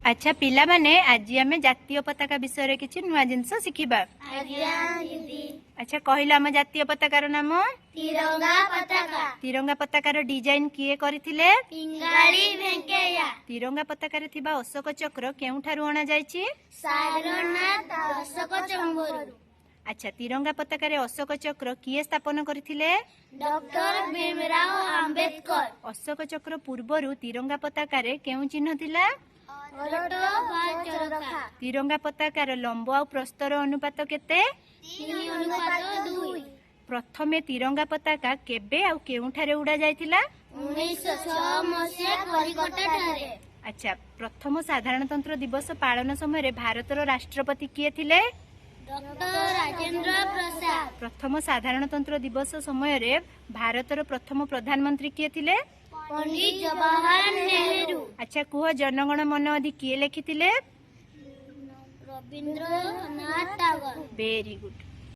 अच्छा पिला माने आज आम जातीय पताका विषय किसी नुआ जिनस शिखिबा। अच्छा कहला आम जातीय पताकार नाम तिरंगा पताका। तिरंगा पताकार डिजाइन किए करथिले? पिंगाली भेंकैया। तिरंगा पताकार थिबा अशोक चक्र केउठारु अणा जायछि? सारनाथ अशोक चंबरु। अच्छा तिरंगा पताकार अशोक चक्र किए स्थापन करथिले? डॉक्टर भीमराव अंबेडकर। अशोक चक्र पूर्वरु तिरंगा पताकार केउ चिन्ह थिला? तिरंगा पताकार लंब आ प्रस्तर अनुपात केते? 3:2। प्रथमे तिरंगा पताका केबे आ केउठारे उड़ा जायतिला? 1906 मसीहा कलिकता ठारे। अच्छा प्रथम साधारणतंत्र दिवस पालन समय भारतर राष्ट्रपति किए थिले? डॉक्टर राजेंद्र प्रसाद। प्रथम साधारणतंत्र दिवस समय भारतर प्रथम प्रधानमंत्री किए थिले? पंडित जवाहरलाल नेहरू। अच्छा कुह जनगण मन अधि किए लिखिथिले? रविंद्रनाथ टैगोर। Very good.